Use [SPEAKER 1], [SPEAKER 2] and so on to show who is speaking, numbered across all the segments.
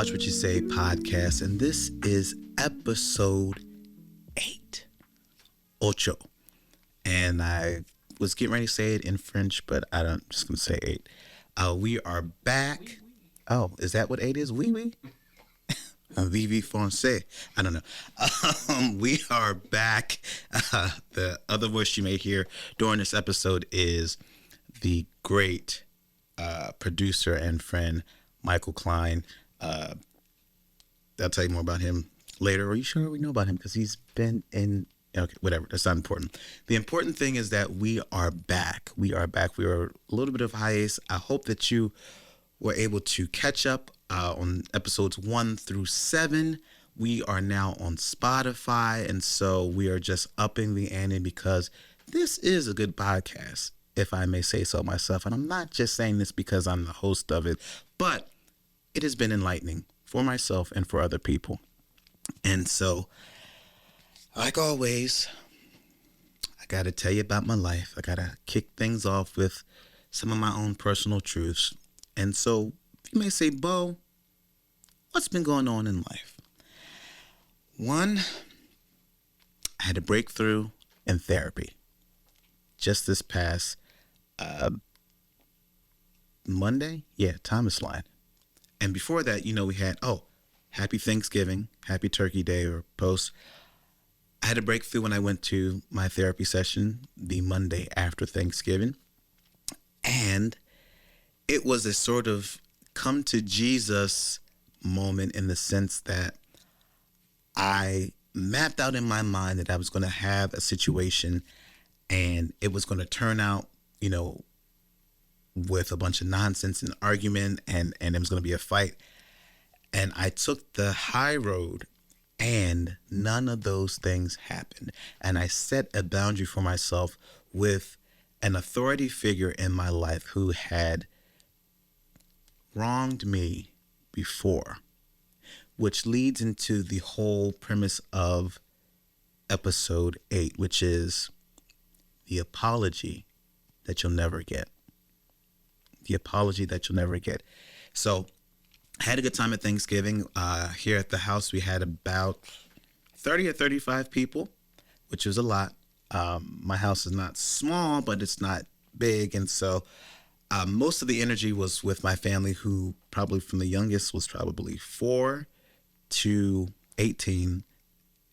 [SPEAKER 1] Watch What You Say podcast, and this is episode 8, ocho. And I was getting ready to say it in French, but I'm just going to say 8. We are back. Oh, is that what 8 is? Oui. Vivi Francais. I don't know. We are back. The other voice you may hear during this episode is the great producer and friend, Michael Klein. I'll tell you more about him later. Are you sure we know about him? Because he's been in... Okay, whatever. That's not important. The important thing is that we are back. We are back. We were a little bit of hiatus. I hope that you were able to catch up on episodes 1 through 7. We are now on Spotify, and so we are just upping the ante because this is a good podcast, if I may say so myself. And I'm not just saying this because I'm the host of it, but it has been enlightening for myself and for other people. And so, like always, I got to tell you about my life. I got to kick things off with some of my own personal truths. And so you may say, Beau, what's been going on in life? One, I had a breakthrough in therapy just this past Monday. Yeah, time is flying. And before that, we had, happy Thanksgiving, happy Turkey Day or post. I had a breakthrough when I went to my therapy session the Monday after Thanksgiving. And it was a sort of come to Jesus moment in the sense that I mapped out in my mind that I was going to have a situation and it was going to turn out, with a bunch of nonsense and argument and it was going to be a fight. And I took the high road and none of those things happened. And I set a boundary for myself with an authority figure in my life who had wronged me before, which leads into the whole premise of episode 8, which is the apology that you'll never get. The apology that you'll never get. So I had a good time at Thanksgiving. Here at the house, we had about 30 or 35 people, which was a lot. My house is not small, but it's not big. And so most of the energy was with my family, who probably from the youngest was probably 4 to 18.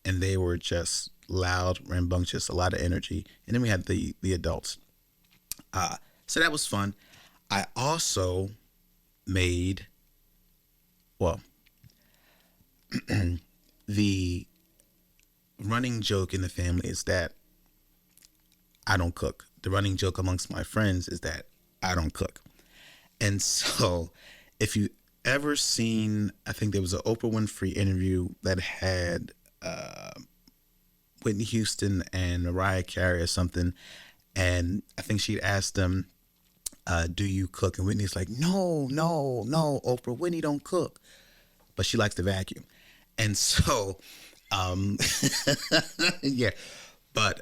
[SPEAKER 1] And they were just loud, rambunctious, a lot of energy. And then we had the adults. So that was fun. I also made, the running joke in the family is that I don't cook. The running joke amongst my friends is that I don't cook. And so if you ever seen, I think there was an Oprah Winfrey interview that had Whitney Houston and Mariah Carey or something. And I think she'd asked them, do you cook? And Whitney's like, no, Oprah, Whitney don't cook, but she likes to vacuum. And so, yeah, but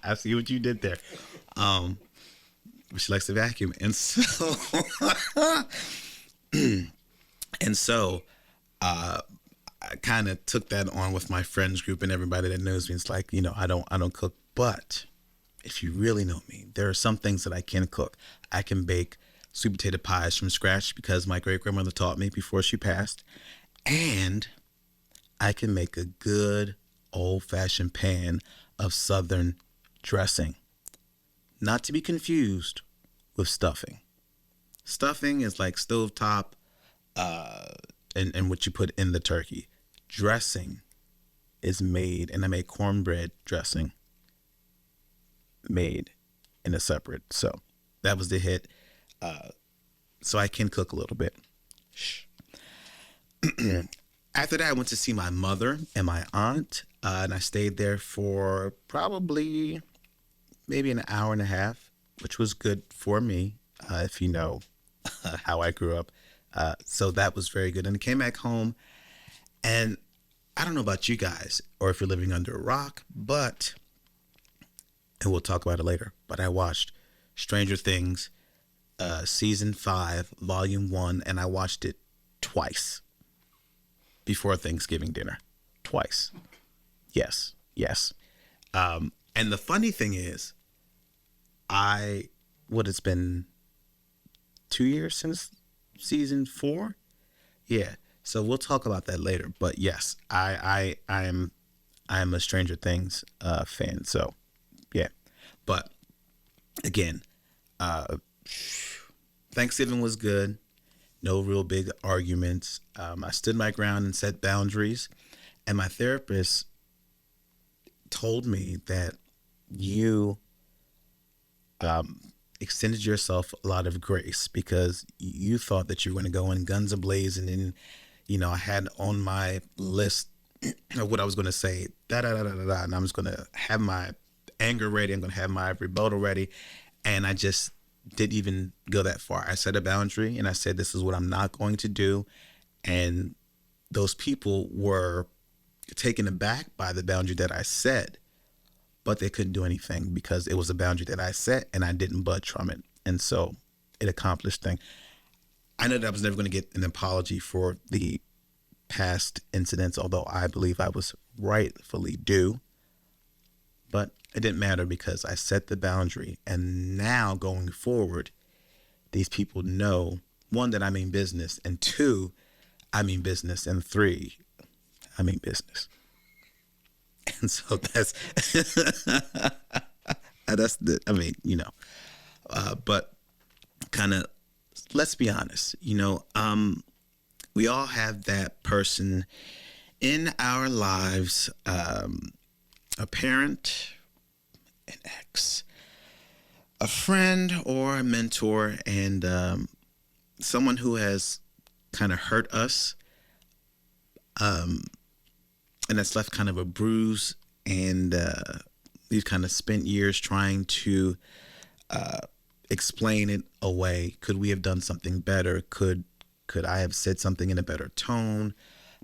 [SPEAKER 1] I see what you did there. She likes to vacuum. And so, I kind of took that on with my friends group and everybody that knows me. It's like, I don't cook, but if you really know me, there are some things that I can cook. I can bake sweet potato pies from scratch because my great-grandmother taught me before she passed. And I can make a good old-fashioned pan of Southern dressing. Not to be confused with stuffing. Stuffing is like stovetop and what you put in the turkey. Dressing is made, and I make cornbread dressing made in a separate. So that was the hit. So I can cook a little bit. After that, I went to see my mother and my aunt, and I stayed there for probably maybe an hour and a half, which was good for me, if you know how I grew up. So that was very good. And I came back home, and I don't know about you guys or if you're living under a rock, but, and we'll talk about it later, but I watched Stranger Things season 5, volume 1, and I watched it twice before Thanksgiving dinner. Twice. Yes, yes. And the funny thing is, it's been 2 years since season 4. Yeah. So we'll talk about that later. But yes, I'm a Stranger Things fan. So yeah. But again, Thanksgiving was good. No real big arguments. I stood my ground and set boundaries. And my therapist told me that you extended yourself a lot of grace because you thought that you were going to go in guns a-blazing, and I had on my list of what I was going to say, da da da da da, and I was going to have my anger ready. I'm going to have my rebuttal ready, and I just didn't even go that far. I set a boundary, and I said, "This is what I'm not going to do," and those people were taken aback by the boundary that I set, but they couldn't do anything because it was a boundary that I set and I didn't budge from it. And so it accomplished thing. I know that I was never going to get an apology for the past incidents, although I believe I was rightfully due. But it didn't matter because I set the boundary. And now going forward, these people know, 1, that I mean business, and 2, I mean business, and 3, I mean business. And so that's but kind of, let's be honest, we all have that person in our lives, a parent, an ex, a friend, or a mentor, and someone who has kind of hurt us, and that's left kind of a bruise, and we've kind of spent years trying to explain it away. Could we have done something better? Could I have said something in a better tone?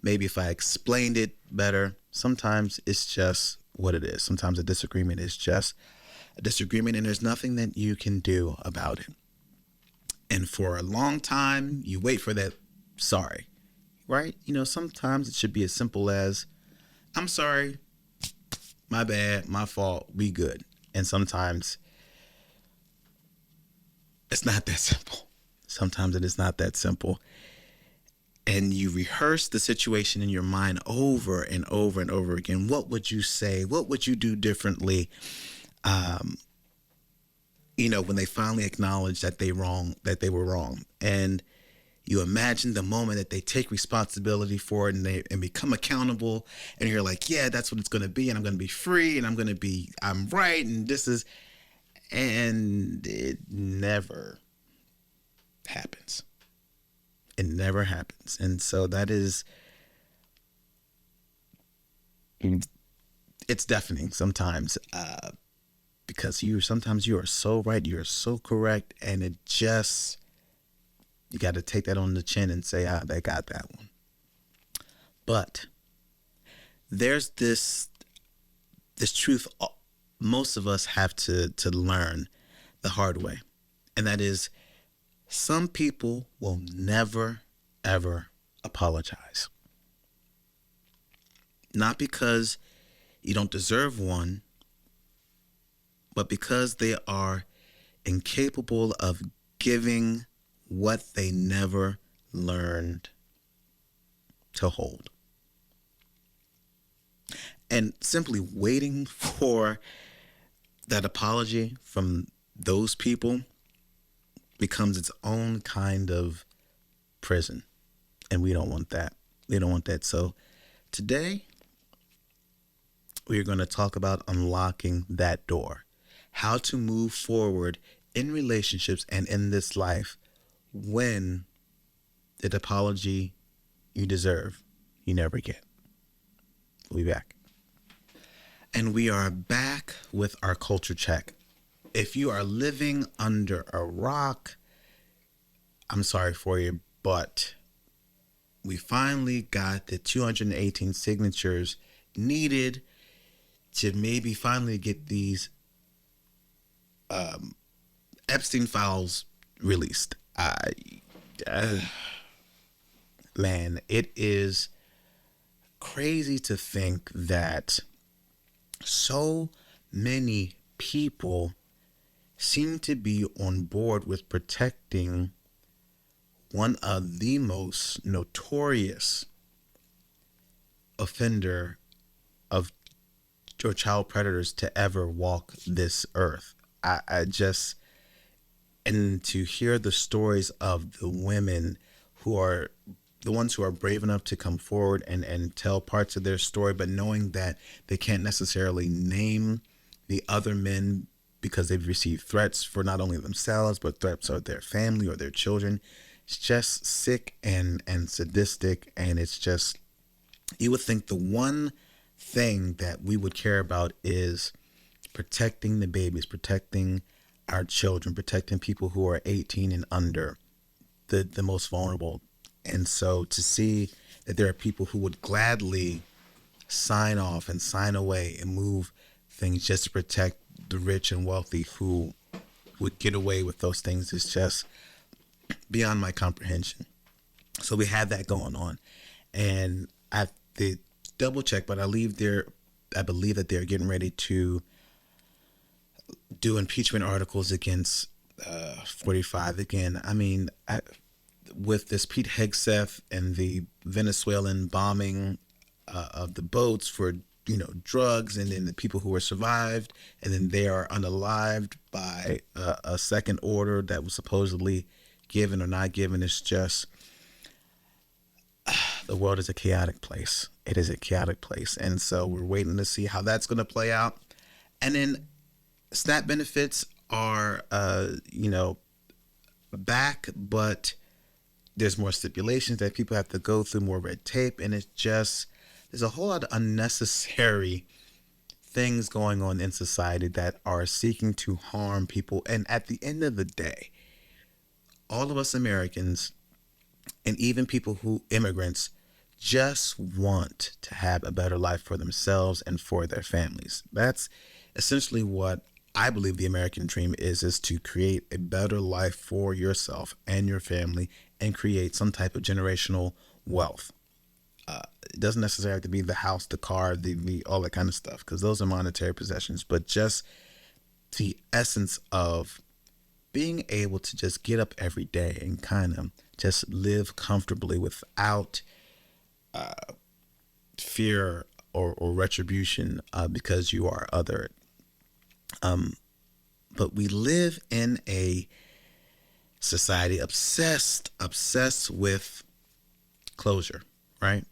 [SPEAKER 1] Maybe if I explained it better. Sometimes it's just what it is. Sometimes a disagreement is just a disagreement, and there's nothing that you can do about it. And for a long time, you wait for that sorry, right? Sometimes it should be as simple as, "I'm sorry, my bad, my fault, we good." And sometimes it's not that simple. Sometimes it is not that simple. And you rehearse the situation in your mind over and over and over again. What would you say? What would you do differently? When they finally acknowledge that they were wrong. And you imagine the moment that they take responsibility for it and become accountable, and you're like, yeah, that's what it's going to be, and I'm going to be free, and I'm right, and and it never happens. It never happens. And so it's deafening sometimes, because sometimes you are so right, you're so correct, and you got to take that on the chin and say, they got that one. But there's this truth most of us have to learn the hard way. And that is, some people will never, ever apologize. Not because you don't deserve one, but because they are incapable of giving what they never learned to hold. And simply waiting for that apology from those people becomes its own kind of prison. And we don't want that. We don't want that. So today, we are going to talk about unlocking that door. How to move forward in relationships and in this life when the apology you deserve, you never get. We'll be back. And we are back with our culture check. If you are living under a rock, I'm sorry for you, but we finally got the 218 signatures needed to maybe finally get these Epstein files released. Uh, Man, it is crazy to think that so many people seem to be on board with protecting one of the most notorious offender of or child predators to ever walk this earth. I just, and to hear the stories of the women who are the ones who are brave enough to come forward and tell parts of their story, but knowing that they can't necessarily name the other men because they've received threats for not only themselves, but threats of their family or their children. It's just sick and sadistic. And it's just, you would think the one thing that we would care about is protecting the babies, protecting our children, protecting people who are 18 and under, the most vulnerable. And so to see that there are people who would gladly sign off and sign away and move things just to protect the rich and wealthy who would get away with those things is just beyond my comprehension. So we have that going on. And I have to double check, but I believe that they're getting ready to do impeachment articles against 45 again. I mean, with this Pete Hegseth and the Venezuelan bombing of the boats for drugs, and then the people who were survived, and then they are unalived by a second order that was supposedly given or not given. It's just the world is a chaotic place. It is a chaotic place, and so we're waiting to see how that's going to play out. And then SNAP benefits are back, but there's more stipulations that people have to go through, more red tape, and it's just, there's a whole lot of unnecessary things going on in society that are seeking to harm people. And at the end of the day, all of us Americans, and even people who immigrants, just want to have a better life for themselves and for their families. That's essentially what I believe the American dream is to create a better life for yourself and your family and create some type of generational wealth. It doesn't necessarily have to be the house, the car, the all that kind of stuff, because those are monetary possessions, but just the essence of being able to just get up every day and kind of just live comfortably without fear or retribution because you are othered. But we live in a society obsessed with closure, right?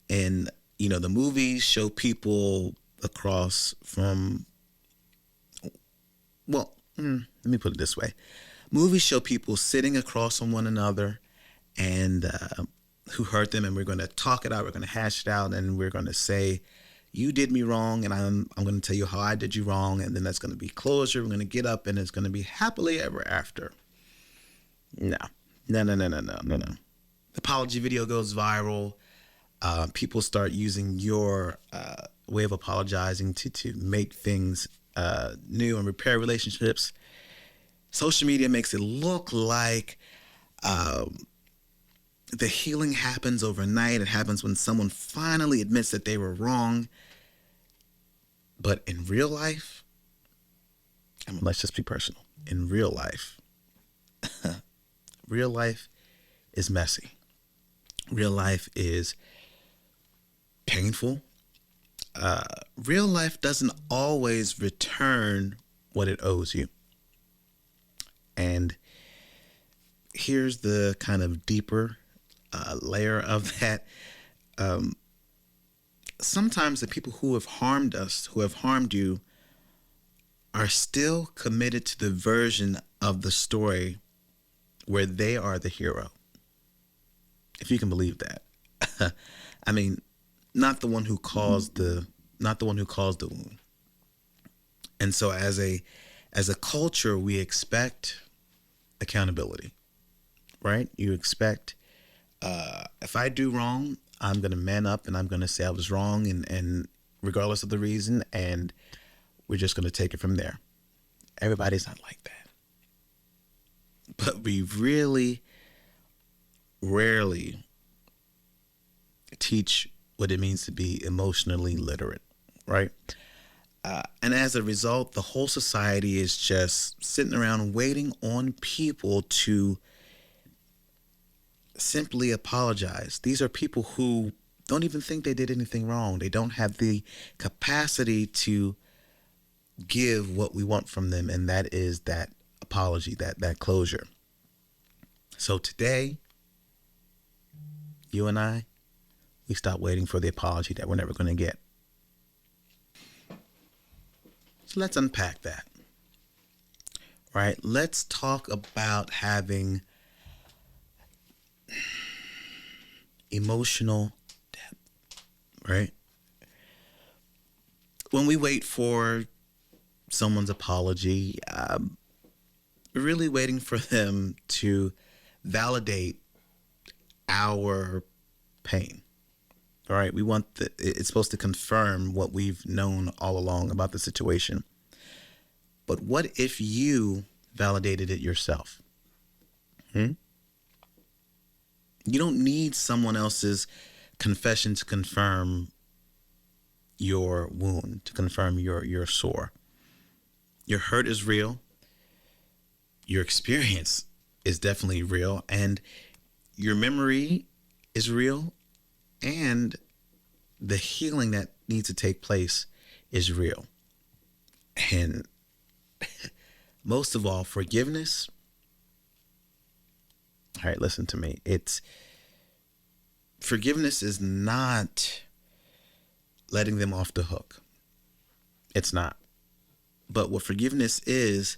[SPEAKER 1] And the movies show people across from, well, let me put it this way. Movies show people sitting across from one another and who hurt them, and we're going to talk it out, we're going to hash it out, and we're going to say, you did me wrong, and I'm going to tell you how I did you wrong, and then that's going to be closure. We're going to get up, and it's going to be happily ever after. No. The apology video goes viral. People start using your way of apologizing to make things new and repair relationships. Social media makes it look like the healing happens overnight. It happens when someone finally admits that they were wrong. But in real life, let's just be personal. In real life, real life is messy. Real life is painful. Real life doesn't always return what it owes you. And here's the kind of deeper layer of that. Sometimes the people who have harmed us, who have harmed you, are still committed to the version of the story where they are the hero. If you can believe that. I mean, not the one who caused the wound. And so as a culture, we expect accountability, right? You expect, if I do wrong, I'm going to man up and I'm going to say I was wrong, and regardless of the reason, and we're just going to take it from there. Everybody's not like that. but we really rarely teach what it means to be emotionally literate, right? And as a result, the whole society is just sitting around waiting on people to simply apologize. These are people who don't even think they did anything wrong. They don't have the capacity to give what we want from them, and that is that apology, that closure. So today, you and I, we stop waiting for the apology that we're never going to get. So let's unpack that. Right? Let's talk about having emotional depth, right? When we wait for someone's apology, we're really waiting for them to validate our pain. All right, we want it's supposed to confirm what we've known all along about the situation. But what if you validated it yourself? You don't need someone else's confession to confirm your wound, to confirm your sore. Your hurt is real. Your experience is definitely real, and your memory is real, and the healing that needs to take place is real. And most of all, forgiveness. All right, listen to me. Forgiveness is not letting them off the hook. It's not. But what forgiveness is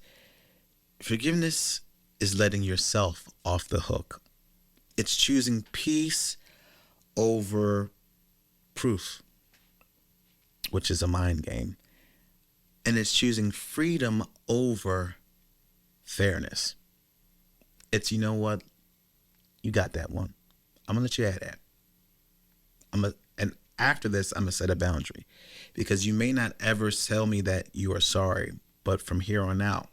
[SPEAKER 1] letting yourself off the hook. It's choosing peace over proof, which is a mind game. And it's choosing freedom over fairness. It's, you know what? You got that one. I'm going to let you have that. And after this, I'm going to set a boundary, because you may not ever tell me that you are sorry, but from here on out,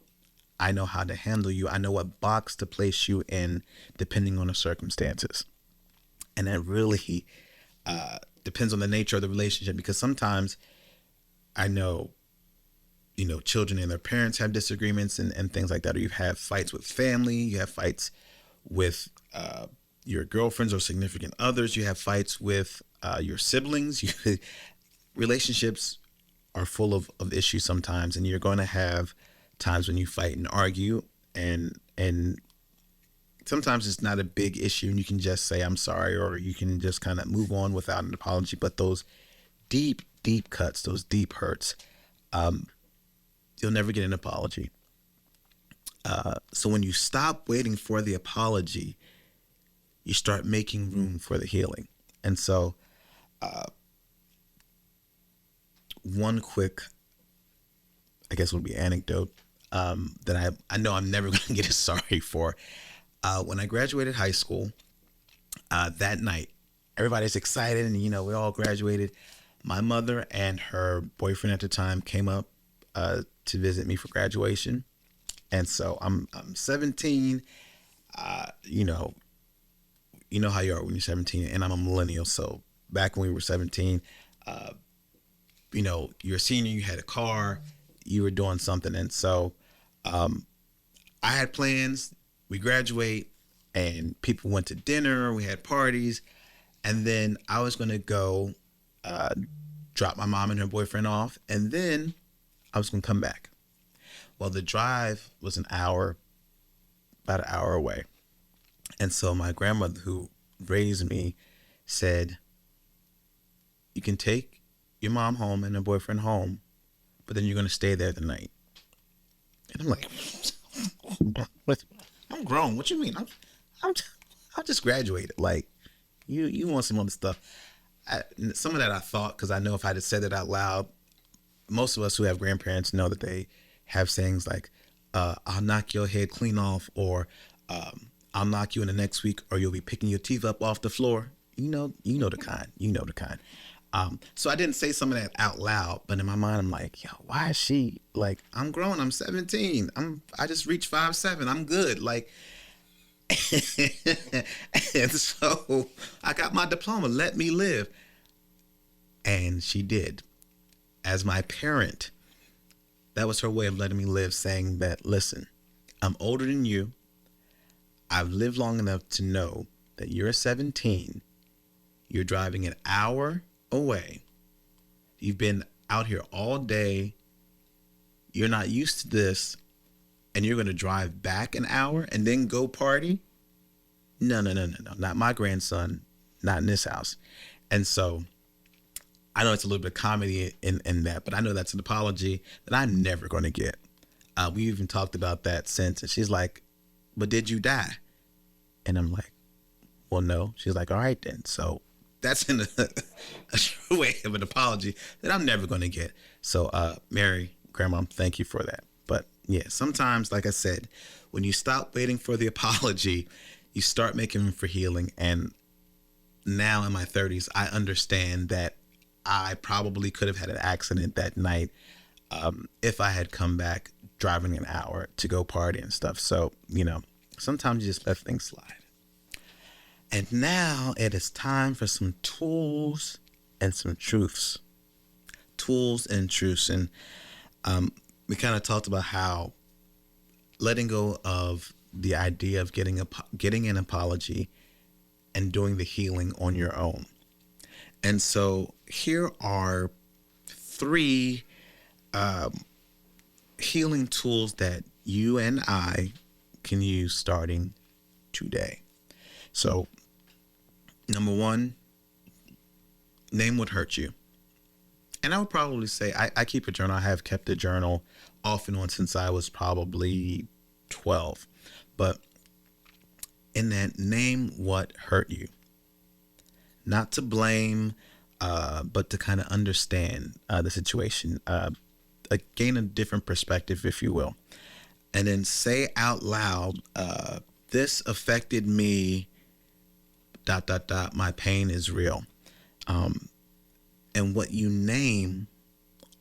[SPEAKER 1] I know how to handle you. I know what box to place you in depending on the circumstances. And that really depends on the nature of the relationship, because sometimes I know, children and their parents have disagreements and things like that. Or you have fights with family. You have fights with your girlfriends or significant others. You have fights with your siblings. Relationships are full of issues sometimes, and you're going to have times when you fight and argue, and sometimes it's not a big issue and you can just say I'm sorry, or you can just kind of move on without an apology. But those deep cuts, those deep hurts, you'll never get an apology. So when you stop waiting for the apology, you start making room for the healing. And so one quick, I guess would be anecdote that I know I'm never going to get sorry for. When I graduated high school, that night, everybody's excited and, we all graduated. My mother and her boyfriend at the time came up to visit me for graduation. And so I'm 17, you know how you are when you're 17, and I'm a millennial. So back when we were 17, you're a senior, you had a car, you were doing something. And so I had plans. We graduate and people went to dinner. We had parties. And then I was going to go drop my mom and her boyfriend off. And then I was going to come back. Well, the drive was about an hour away. And so my grandmother, who raised me, said, you can take your mom home and her boyfriend home, but then you're going to stay there the night. And I'm like, what? I'm grown. What you mean? I just graduated. Like, you want some other stuff. Some of that I thought, because I know if I had said it out loud, most of us who have grandparents know that they have sayings like, I'll knock your head clean off, or I'll knock you in the next week, or you'll be picking your teeth up off the floor. You know the kind. So I didn't say some of that out loud, but in my mind, I'm like, yo, why is she like, I'm grown, I'm 17. I just reached 5'7". I'm good. Like, and so I got my diploma. Let me live. And she did. As my parent, that was her way of letting me live, saying that, listen, I'm older than you. I've lived long enough to know that you're 17. You're driving an hour away. You've been out here all day. You're not used to this. And you're going to drive back an hour and then go party? No. Not my grandson. Not in this house. And so I know it's a little bit of comedy in that, but I know that's an apology that I'm never going to get. We even talked about that since. And she's like, but did you die? And I'm like, well, no. She's like, all right, then. So that's in a true way of an apology that I'm never going to get. So, Mary, Grandma, thank you for that. But yeah, sometimes, like I said, when you stop waiting for the apology, you start making room for healing. And now in my 30s, I understand that I probably could have had an accident that night if I had come back driving an hour to go party and stuff. So, sometimes you just let things slide. And now it is time for some tools and some truths. Tools and truths. And we kind of talked about how letting go of the idea of getting an apology and doing the healing on your own. And so here are 3 healing tools that you and I can use starting today. So, number 1, name what hurt you. And I would probably say I keep a journal. I have kept a journal off and on since I was probably 12. But in that, name what hurt you. Not to blame, but to kind of understand the situation. Gain a different perspective, if you will. And then say out loud, this affected me, ... my pain is real. And what you name,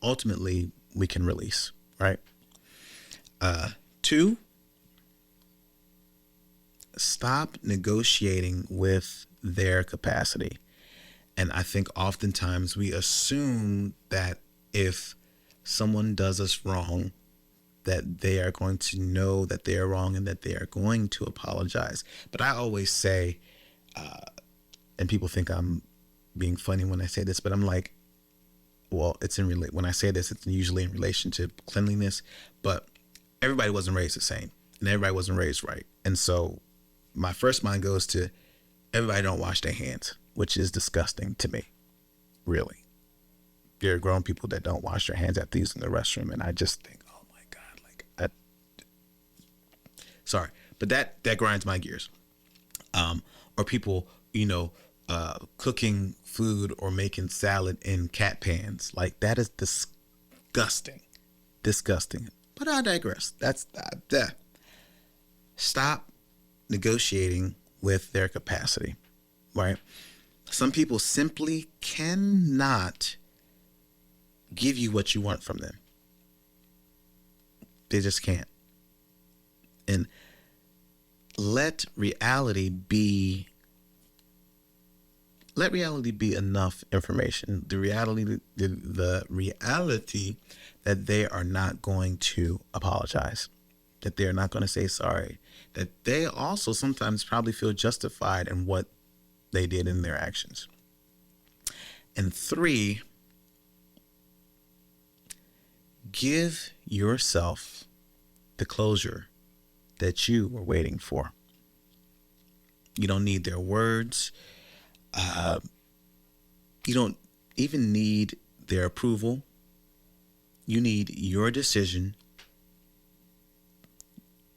[SPEAKER 1] ultimately, we can release, right? 2, stop negotiating with their capacity. And I think oftentimes we assume that if someone does us wrong, that they are going to know that they are wrong and that they are going to apologize. But I always say, and people think I'm being funny when I say this, but I'm like, well, when I say this, it's usually in relation to cleanliness, but everybody wasn't raised the same and everybody wasn't raised right. And so my first mind goes to everybody don't wash their hands, which is disgusting to me. Really. There are grown people that don't wash their hands after using the restroom. And I just think, oh my God, sorry, but that grinds my gears. Or people, cooking food or making salad in cat pans. Like, that is disgusting. But I digress. That's that. Stop negotiating with their capacity, right? Some people simply cannot give you what you want from them. They just can't. And let reality be enough information. The reality that they are not going to apologize, that they're not going to say sorry, that they also sometimes probably feel justified in what they did in their actions. And 3, give yourself the closure that you were waiting for. You don't need their words. You don't even need their approval. You need your decision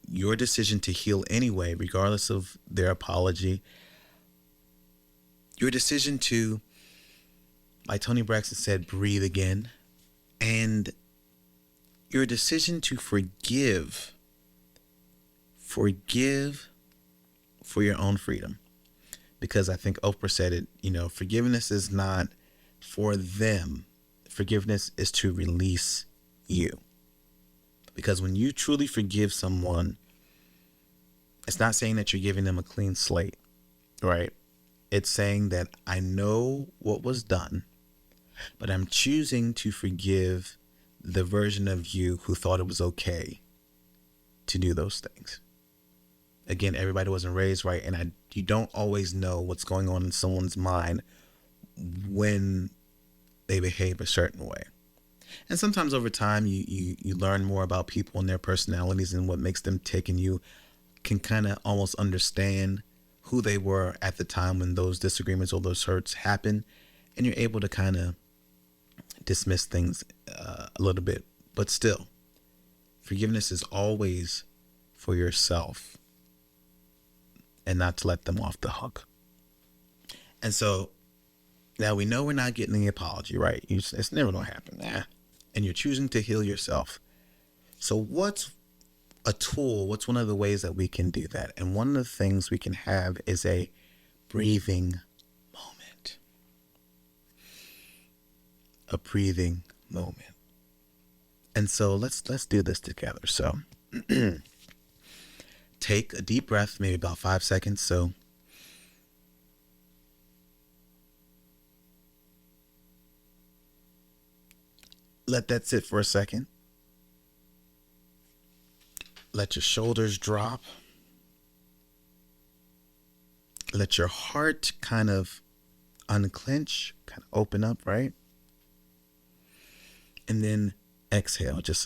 [SPEAKER 1] to heal anyway, regardless of their apology. Your decision to, like Tony Braxton said, breathe again. And your decision to forgive for your own freedom. Because I think Oprah said it, forgiveness is not For them, forgiveness is to release you. Because when you truly forgive someone, it's not saying that you're giving them a clean slate, right? It's saying that I know what was done, but I'm choosing to forgive the version of you who thought it was okay to do those things. Again, everybody wasn't raised right, and you don't always know what's going on in someone's mind when they behave a certain way. And sometimes over time, you learn more about people and their personalities and what makes them tick, and you can kind of almost understand who they were at the time when those disagreements or those hurts happen, and you're able to kind of dismiss things a little bit. But still, forgiveness is always for yourself and not to let them off the hook. And so now we know we're not getting the apology, right? It's never going to happen. And you're choosing to heal yourself. So what's a tool? What's one of the ways that we can do that? And one of the things we can have is a breathing moment. A breathing moment. And so let's do this together. So take a deep breath, maybe about 5 seconds. So let that sit for a second. Let your shoulders drop. Let your heart kind of unclench, kind of open up, right? And then exhale, just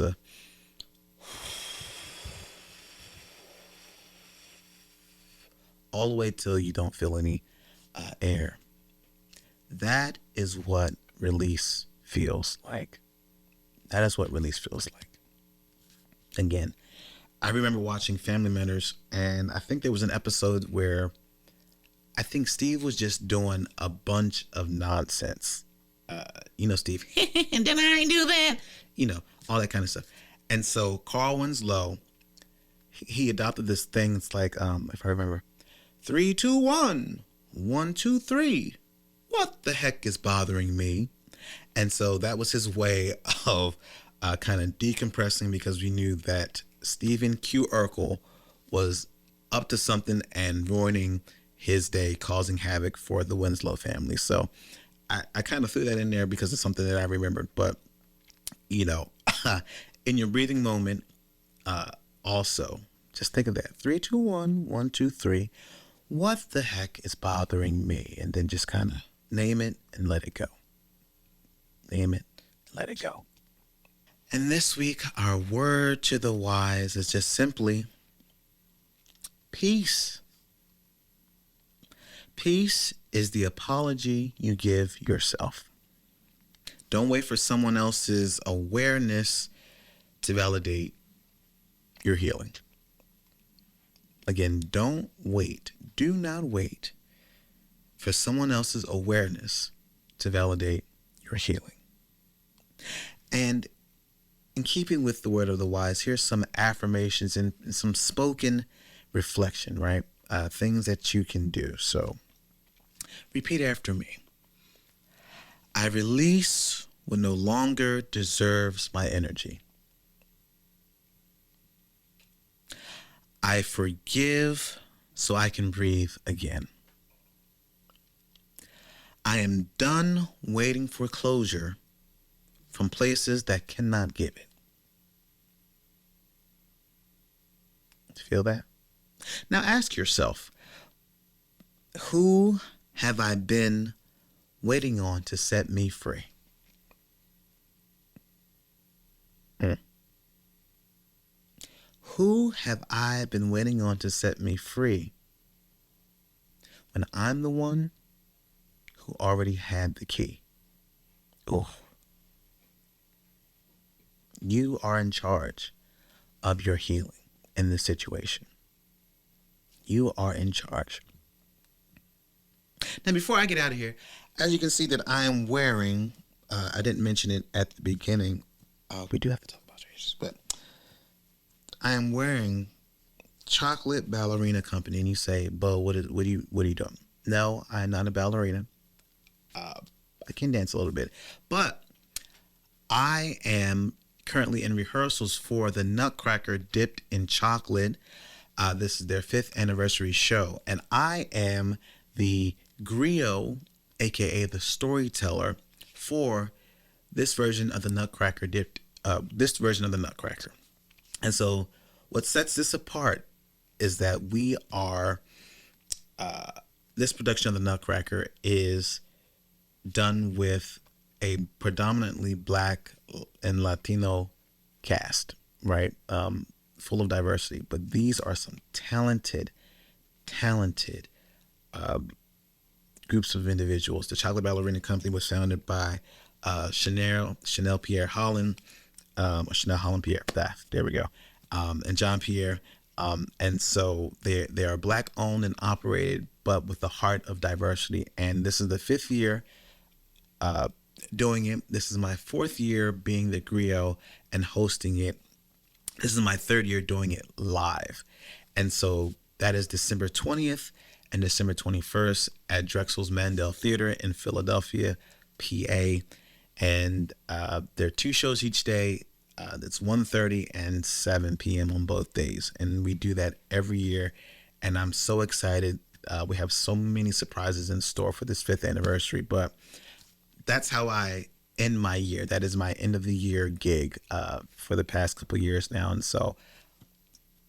[SPEAKER 1] all the way till you don't feel any air. That is what release feels like. That is what release feels like. Again, I remember watching Family Matters, and I think there was an episode where I think Steve was just doing a bunch of nonsense. Steve, and then I do that, all that kind of stuff. And so Carl Winslow, he adopted this thing. It's like, if I remember, 3, 2, 1, 1, 2, 3. What the heck is bothering me? And so that was his way of kind of decompressing, because we knew that Stephen Q. Urkel was up to something and ruining his day, causing havoc for the Winslow family. So I kind of threw that in there because it's something that I remembered. But, in your breathing moment, also, just think of that. 3, 2, 1, 1, 2, 3. What the heck is bothering me? And then just kind of name it and let it go. Name it, let it go. And this week, our word to the wise is just simply peace. Peace is the apology you give yourself. Don't wait for someone else's awareness to validate your healing. Again, don't wait. Do not wait for someone else's awareness to validate your healing. And in keeping with the word of the wise, here's some affirmations and some spoken reflection, right? Things that you can do. So repeat after me. I release what no longer deserves my energy. I forgive so I can breathe again. I am done waiting for closure from places that cannot give it. Feel that? Now ask yourself, who have I been waiting on to set me free? Who have I been waiting on to set me free when I'm the one who already had the key? Oh. You are in charge of your healing in this situation. You are in charge. Now, before I get out of here, as you can see that I am wearing, I didn't mention it at the beginning. We do have to talk about changes, but I am wearing Chocolate Ballerina Company. And you say, Beau, what are you doing? No, I am not a ballerina. I can dance a little bit. But I am currently in rehearsals for the Nutcracker Dipped in Chocolate. This is their 5th anniversary show, and I am the griot, aka the storyteller, for this version of the Nutcracker this version of the Nutcracker. And so, what sets this apart is that we are this production of the Nutcracker is done with a predominantly Black and Latino cast, right? Full of diversity, but these are some talented groups of individuals. The Chocolate Ballerina Company was founded by Chanel Pierre Holland, or Chanel Holland Pierre. There we go, and John Pierre. And so they are Black owned and operated, but with the heart of diversity. And this is the 5th year doing it. This is my 4th year being the griot and hosting it. This is my 3rd year doing it live. And so that is December 20th and December 21st at Drexel's Mandel Theater in Philadelphia, PA. And there are 2 shows each day. It's 1:30 and 7 p.m. on both days. And we do that every year. And I'm so excited. We have so many surprises in store for this 5th anniversary. But that's how I end my year. That is my end of the year gig for the past couple of years now. And so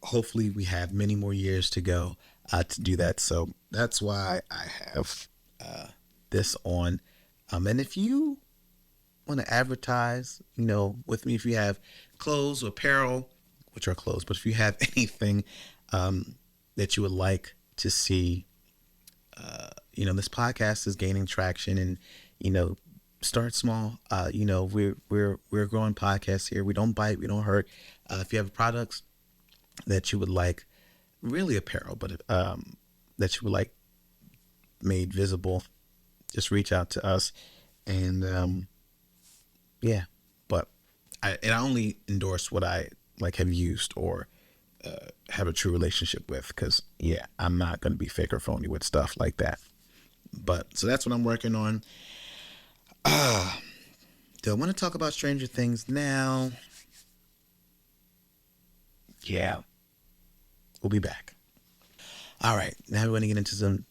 [SPEAKER 1] hopefully we have many more years to go to do that. So that's why I have this on. And if you want to advertise, with me, if you have clothes or apparel, which are clothes, but if you have anything that you would like to see, this podcast is gaining traction, and, start small. We're growing podcasts here. We don't bite, we don't hurt. If you have products that you would like, really apparel, but that you would like made visible, just reach out to us. And but I only endorse what I have used or have a true relationship with, because I'm not going to be fake or phony with stuff like that. But so that's what I'm working on. Do I want to talk about Stranger Things now? Yeah. We'll be back. All right. Now we're going to get into some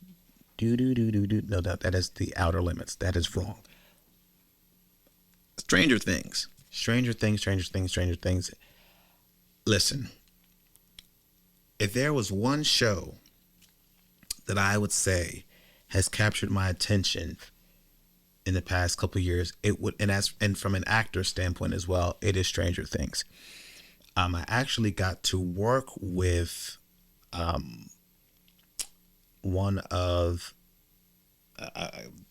[SPEAKER 1] No, that is The Outer Limits. That is wrong. Stranger Things. Listen. If there was one show that I would say has captured my attention in the past couple of years, it would, and from an actor standpoint as well, it is Stranger Things. I actually got to work with one of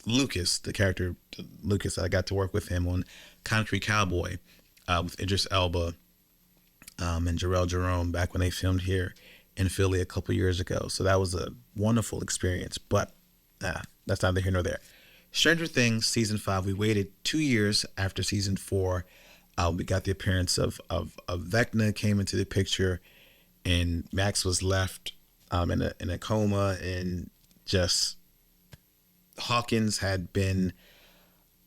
[SPEAKER 1] Lucas, the character Lucas. I got to work with him on Concrete Cowboy with Idris Elba and Jarrell Jerome back when they filmed here in Philly a couple years ago. So that was a wonderful experience, but that's neither here nor there. Stranger Things season 5. We waited 2 years after season 4. We got the appearance of Vecna came into the picture, and Max was left in a coma, and just Hawkins had been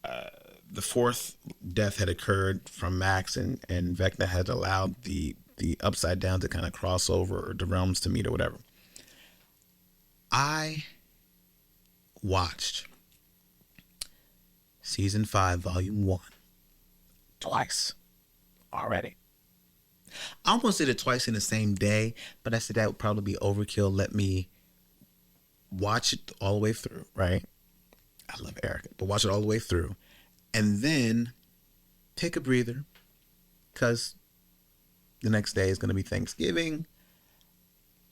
[SPEAKER 1] the 4th death had occurred from Max, and Vecna had allowed the Upside Down to kind of cross over, or the realms to meet, or whatever. I watched season 5, volume 1 twice already. I almost did it twice in the same day, but I said that would probably be overkill. Let me watch it all the way through, right? I love Erica, but watch it all the way through, and then take a breather, because the next day is going to be Thanksgiving.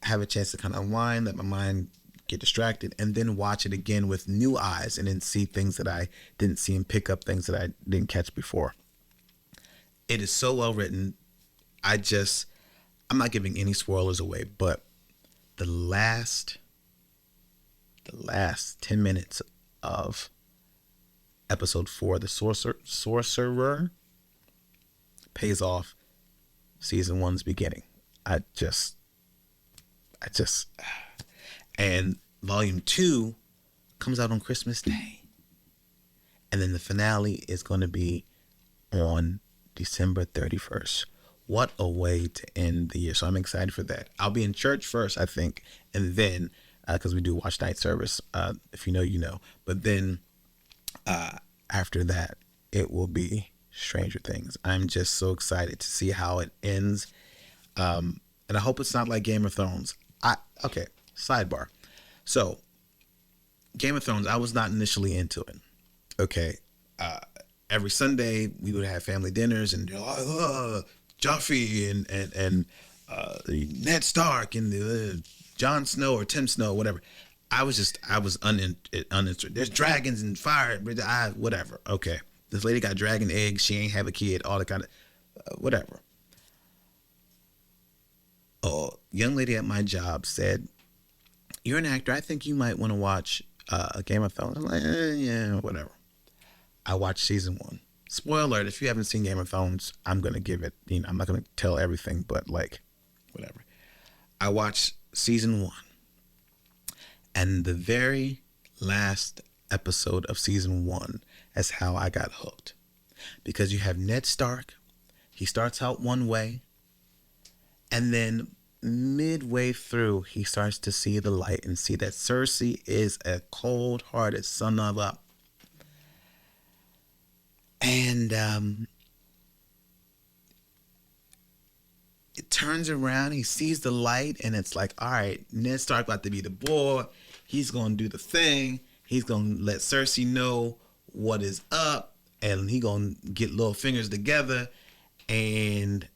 [SPEAKER 1] Have a chance to kind of unwind, let my mind get distracted, and then watch it again with new eyes, and then see things that I didn't see and pick up things that I didn't catch before. It is so well written. I'm not giving any spoilers away, but the last 10 minutes of episode 4, the sorcerer, pays off season 1's beginning. And volume 2 comes out on Christmas Day. And then the finale is going to be on December 31st. What a way to end the year. So I'm excited for that. I'll be in church first, I think, and then, because we do watch night service, if you know, you know. But then after that, it will be Stranger Things. I'm just so excited to see how it ends. And I hope it's not like Game of Thrones. Okay, sidebar. So, Game of Thrones, I was not initially into it. Okay. Every Sunday, we would have family dinners, and they're like, Joffrey and Ned Stark and Jon Snow or Tim Snow, whatever. I was uninterested. There's dragons and fire, whatever. Okay. This lady got dragon eggs. She ain't have a kid, all the kind of, whatever. A young lady at my job said, "You're an actor. I think you might want to watch a Game of Thrones." I'm like, yeah, whatever. I watched season 1. Spoiler alert, if you haven't seen Game of Thrones, I'm going to give it, I'm not going to tell everything, but whatever. I watched season 1. And the very last episode of season 1 is how I got hooked. Because you have Ned Stark. He starts out one way. And then midway through, he starts to see the light and see that Cersei is a cold-hearted son of a... And it turns around, he sees the light, and it's like, all right, Ned Stark about to be the boy. He's going to do the thing. He's going to let Cersei know what is up, and he going to get little fingers together. And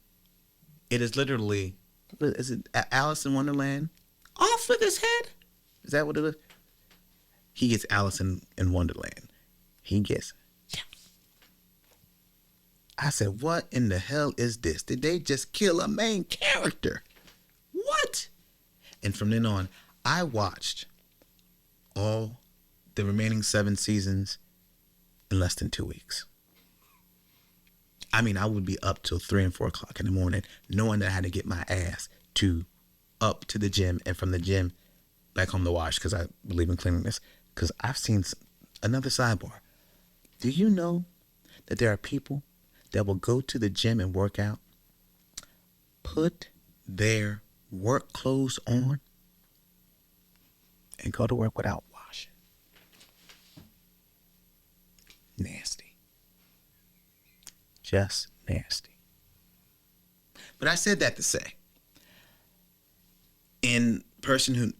[SPEAKER 1] it is literally, is it Alice in Wonderland? Off with his head? Is that what it is? He gets Alice in Wonderland. He gets... I said, what in the hell is this? Did they just kill a main character? What? And from then on, I watched all the remaining 7 seasons in less than 2 weeks. I mean, I would be up till 3 and 4 o'clock in the morning, knowing that I had to get my ass up to the gym, and from the gym back home to wash, because I believe in cleanliness. Because I've seen another sidebar. Do you know that there are people that will go to the gym and work out, put their work clothes on, and go to work without washing? Nasty. Just nasty. But I said that to say, in person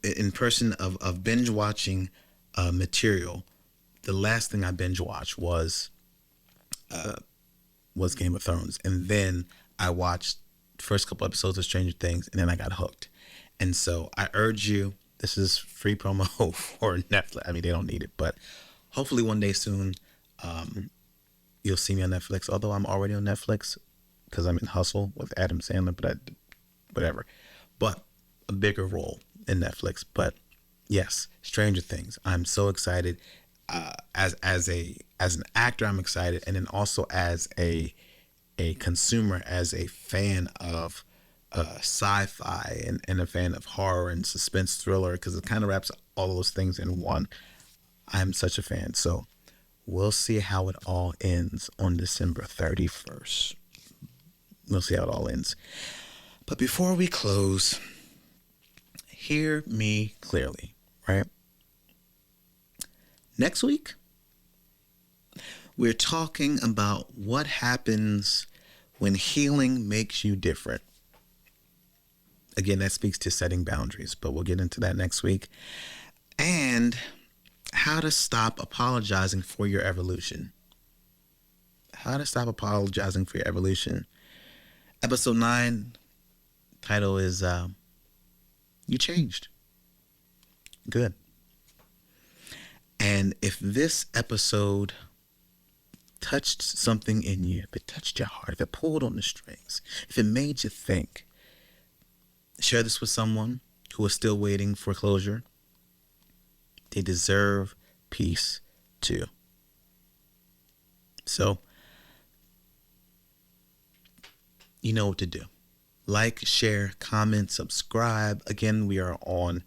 [SPEAKER 1] of binge watching material, the last thing I binge watched was Game of Thrones. And then I watched the first couple episodes of Stranger Things, and then I got hooked. And so I urge you, this is free promo for Netflix. I mean, they don't need it, but hopefully one day soon, you'll see me on Netflix. Although I'm already on Netflix because I'm in Hustle with Adam Sandler, but whatever. But a bigger role in Netflix. But yes, Stranger Things. I'm so excited. As an actor, I'm excited, and then also as a consumer, as a fan of sci-fi and a fan of horror and suspense thriller, because it kind of wraps all those things in one. I'm such a fan. So we'll see how it all ends on December 31st. We'll see how it all ends. But before we close, hear me clearly, right? Next week, we're talking about what happens when healing makes you different. Again, that speaks to setting boundaries, but we'll get into that next week. And how to stop apologizing for your evolution. How to stop apologizing for your evolution. Episode 9, title is You Changed. Good. And if this episode touched something in you, if it touched your heart, if it pulled on the strings, if it made you think, share this with someone who is still waiting for closure. They deserve peace too. So, you know what to do. Like, share, comment, subscribe. Again, we are on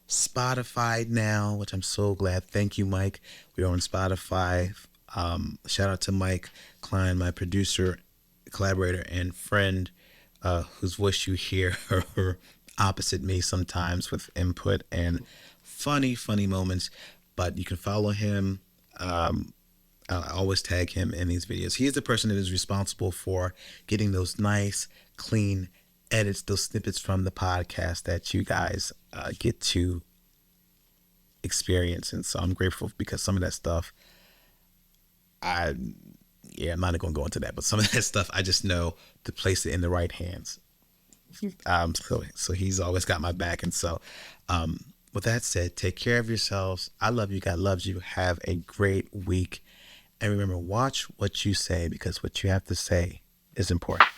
[SPEAKER 1] Spotify now, which I'm so glad. Thank you, Mike. We are on Spotify, Shout out to Mike Klein, my producer, collaborator, and friend, whose voice you hear opposite me sometimes with input and funny moments. But you can follow him. I always tag him in these videos. He is the person that is responsible for getting those nice, clean edits, those snippets from the podcast that you guys get to experience. And so I'm grateful because some of that stuff, I'm not going to go into that, but some of that stuff I just know to place it in the right hands. So he's always got my back. And so, with that said, take care of yourselves. I love you. God loves you. Have a great week. And remember, watch what you say, because what you have to say is important.